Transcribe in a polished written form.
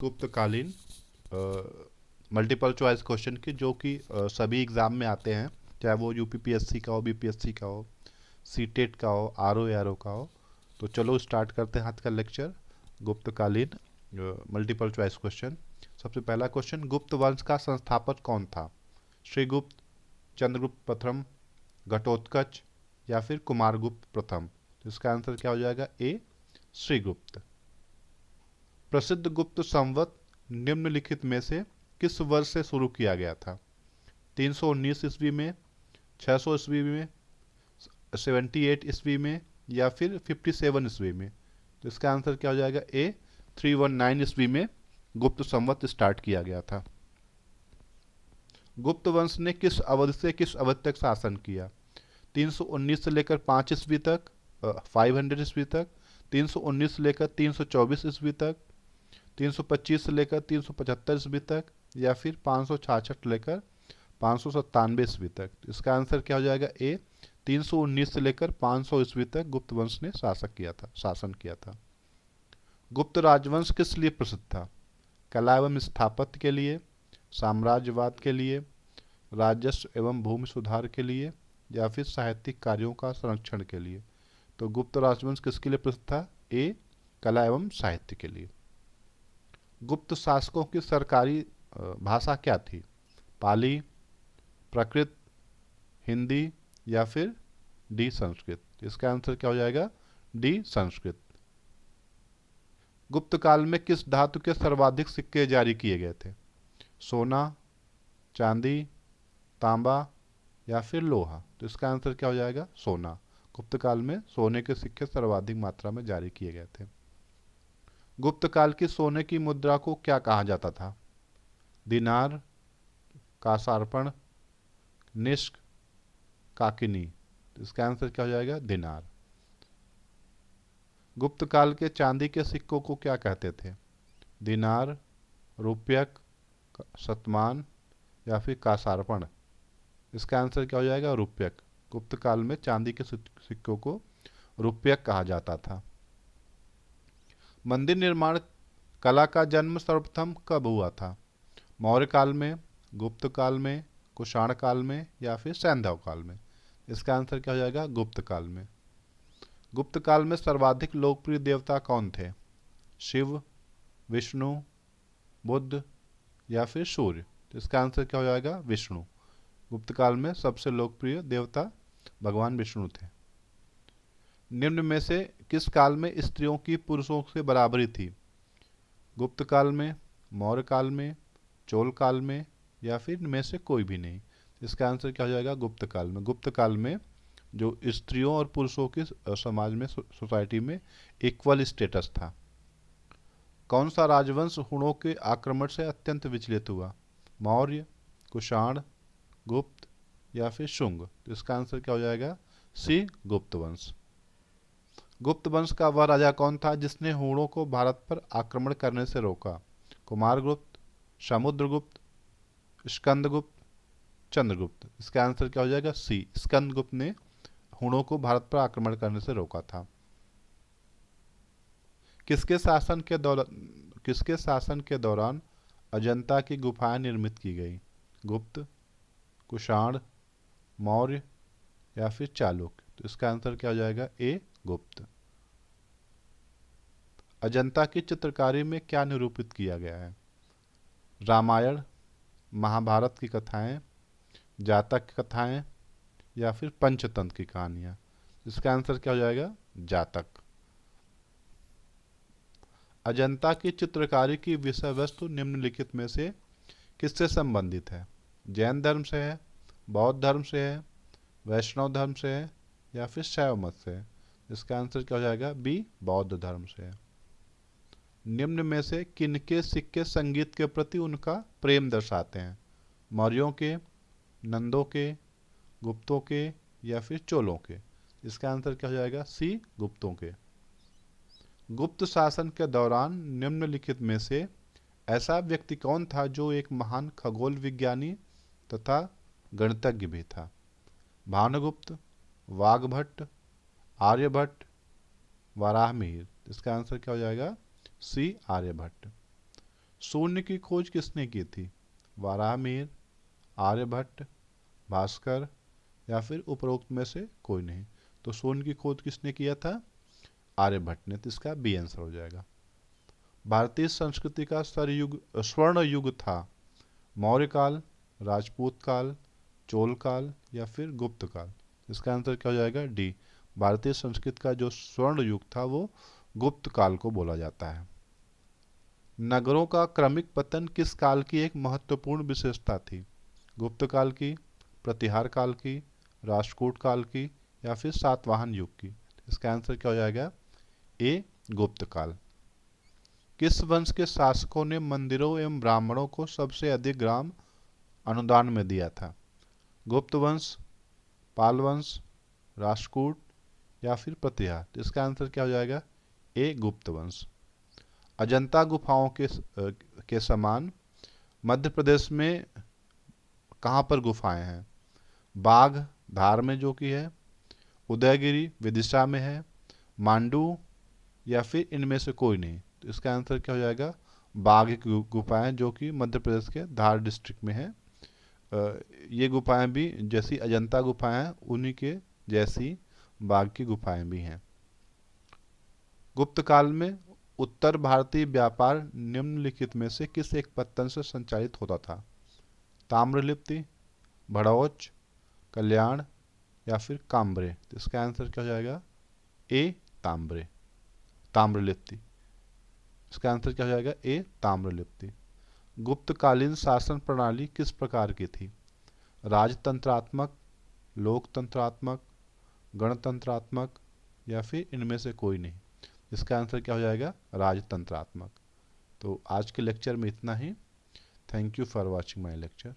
गुप्तकालीन multiple choice question की जो कि सभी एग्ज़ाम में आते हैं, चाहे वो यूपीपीएससी का हो, बीपीएससी का हो, सीटेट का हो, आरओ एआरओ का हो। तो चलो स्टार्ट करते हैं आज का लेक्चर। गुप्तकालीन मल्टीपल चॉइस क्वेश्चन। सबसे पहला क्वेश्चन, गुप्त वंश का संस्थापक कौन था? श्रीगुप्त, चंद्रगुप्त प्रथम, घटोत्कच या फिर कुमारगुप्त प्रथम? तो इसका आंसर क्या हो जाएगा? ए, श्रीगुप्त। प्रसिद्ध गुप्त संवत निम्नलिखित में से किस वर्ष से शुरू किया गया था? 319 ईस्वी में, 600 ईस्वी में, 78 ईस्वी में या फिर 57 ईस्वी में? तो इसका आंसर क्या हो जाएगा? ए, 319 ईस्वी में गुप्त संवत स्टार्ट किया गया था। गुप्त वंश ने किस अवधि से किस अवधि तक शासन किया? 319 से लेकर 5 ईस्वी तक, 500 ईस्वी तक, 319 से लेकर 324 ईस्वी तक, 325 से लेकर 375 ईस्वी तक या फिर 566 लेकर 597 ईस्वी तक? इसका आंसर क्या हो जाएगा? ए, 319 से लेकर 500 ईस्वी तक गुप्त वंश ने शासन किया था। गुप्त राजवंश किस लिए प्रसिद्ध था? कला एवं स्थापत्य के लिए, साम्राज्यवाद के लिए, राजस्व एवं भूमि सुधार के लिए या फिर साहित्यिक कार्यों का संरक्षण के लिए? तो गुप्त राजवंश किसके लिए प्रसिद्ध था? ए, कला एवं साहित्य के लिए। गुप्त शासकों की सरकारी भाषा क्या थी? पाली, प्राकृत, हिंदी या फिर डी, संस्कृत? इसका आंसर क्या हो जाएगा? डी, संस्कृत। गुप्त काल में किस धातु के सर्वाधिक सिक्के जारी किए गए थे? सोना, चांदी, तांबा या फिर लोहा? तो इसका आंसर क्या हो जाएगा? सोना। गुप्त काल में सोने के सिक्के सर्वाधिक मात्रा में जारी किए गए थे। गुप्त काल की सोने की मुद्रा को क्या कहा जाता था? दिनार, कासार्पण, निष्क, काकिनी? तो इसका आंसर क्या हो जाएगा? दिनार। गुप्त काल के चांदी के सिक्कों को क्या कहते थे? दिनार, रुपयक, शतमान या फिर कासार्पण? इसका आंसर क्या हो जाएगा? रुपयक। गुप्त काल में चांदी के सिक्कों को रुपयक कहा जाता था। मंदिर निर्माण कला का जन्म सर्वप्रथम कब हुआ था? मौर्य काल में, गुप्त काल में, कुषाण काल में या फिर सैंधव काल में? इसका आंसर क्या हो जाएगा? गुप्त काल में। गुप्त काल में सर्वाधिक लोकप्रिय देवता कौन थे? शिव, विष्णु, बुद्ध या फिर सूर्य? तो इसका आंसर क्या हो जाएगा? विष्णु। गुप्त काल में सबसे लोकप्रिय देवता भगवान विष्णु थे। निम्न में से किस काल में स्त्रियों की पुरुषों से बराबरी थी? गुप्त काल में, मौर्य काल में, चोल काल में या फिर इनमें से कोई भी नहीं? इसका आंसर क्या हो जाएगा? गुप्त काल में। गुप्त काल में जो स्त्रियों और पुरुषों की समाज में, सोसाइटी में इक्वल स्टेटस था। कौन सा राजवंश हुणों के आक्रमण से अत्यंत विचलित हुआ? मौर्य, कुषाण, गुप्त या फिर शुंग? तो इसका आंसर क्या हो जाएगा? सी, गुप्त वंश। गुप्त वंश का वह राजा कौन था जिसने हुणों को भारत पर आक्रमण करने से रोका? कुमारगुप्त, समुद्रगुप्त, स्कंदगुप्त, चंद्रगुप्त? इसका आंसर क्या हो जाएगा? सी, स्कंदगुप्त ने हुणों को भारत पर आक्रमण करने से रोका था। किसके शासन के दौरान अजंता की गुफाएं निर्मित की गई? गुप्त, कुषाण, मौर्य या फिर चालुक्य? तो इसका आंसर क्या हो जाएगा? ए, गुप्त। अजंता की चित्रकारी में क्या निरूपित किया गया है? रामायण, महाभारत की कथाएं, जातक की कथाएं या फिर पंचतंत्र की कहानियां? इसका आंसर क्या हो जाएगा? जातक। अजंता की चित्रकारी की विषय वस्तु निम्नलिखित में से किससे संबंधित है? जैन धर्म से है, बौद्ध धर्म से है, वैष्णव धर्म से है या फिर शैव मत से है? इसका आंसर क्या हो जाएगा? बी, बौद्ध धर्म से है। निम्न में से किनके सिक्के संगीत के प्रति उनका प्रेम दर्शाते हैं? मौर्यों के, नंदों के, गुप्तों के या फिर चोलों के? इसका आंसर क्या हो जाएगा? सी, गुप्तों के। गुप्त शासन के दौरान निम्नलिखित में से ऐसा व्यक्ति कौन था जो एक महान खगोल विज्ञानी तथा गणितज्ञ भी था? भानुगुप्त, वाघभट्ट, आर्यभट्ट, वराहमिहिर? इसका आंसर क्या हो जाएगा? सी, आर्यभट्ट। शून्य की खोज किसने की थी? वाराहमिहिर, आर्यभट्ट, भास्कर या फिर उपरोक्त में से कोई नहीं। तो शून्य की खोज किसने किया था? आर्यभट्ट ने। तो इसका बी आंसर हो जाएगा। भारतीय संस्कृति का स्वर्ण युग था? मौर्य काल, राजपूत काल, चोल काल या फिर गुप्त काल? इसका आंसर क्या हो जाएगा? डी। भारतीय संस्कृति का जो स्वर्ण युग था वो गुप्त काल को बोला जाता है। नगरों का क्रमिक पतन किस काल की एक महत्वपूर्ण विशेषता थी? गुप्त काल की, प्रतिहार काल की, राष्ट्रकूट काल की या फिर सातवाहन युग की? इसका आंसर क्या हो जाएगा? ए, गुप्त काल। किस वंश के शासकों ने मंदिरों एवं ब्राह्मणों को सबसे अधिक ग्राम अनुदान में दिया था? गुप्त वंश, पाल वंश, राष्ट्रकूट या फिर प्रतिहार? इसका आंसर क्या हो जाएगा? ए, गुप्त वंश। अजंता गुफाओं के समान मध्य प्रदेश में कहाँ पर गुफाएं हैं? बाघ, धार में जो कि है, उदयगिरी विदिशा में है, मांडू या फिर इनमें से कोई नहीं? तो इसका आंसर क्या हो जाएगा? बाघ की गुफाएं जो कि मध्य प्रदेश के धार डिस्ट्रिक्ट में है। ये गुफाएं भी जैसी अजंता गुफाएं हैं उन्हीं के जैसी बाघ की गुफाएं भी हैं। गुप्त काल में उत्तर भारतीय व्यापार निम्नलिखित में से किस एक पत्तन से संचालित होता था? ताम्रलिप्ति, भड़ौच, कल्याण या फिर काम्बरे? तो इसका आंसर क्या हो जाएगा? ए, ताम्बरे, ताम्रलिप्ति। इसका आंसर क्या हो जाएगा? ए, ताम्रलिप्ति। गुप्तकालीन शासन प्रणाली किस प्रकार की थी? राजतंत्रात्मक, लोकतंत्रात्मक, गणतंत्रात्मक या फिर इनमें से कोई नहीं? इसका आंसर क्या हो जाएगा? राजतंत्रात्मक। तो आज के लेक्चर में इतना ही। Thank you for watching my lecture.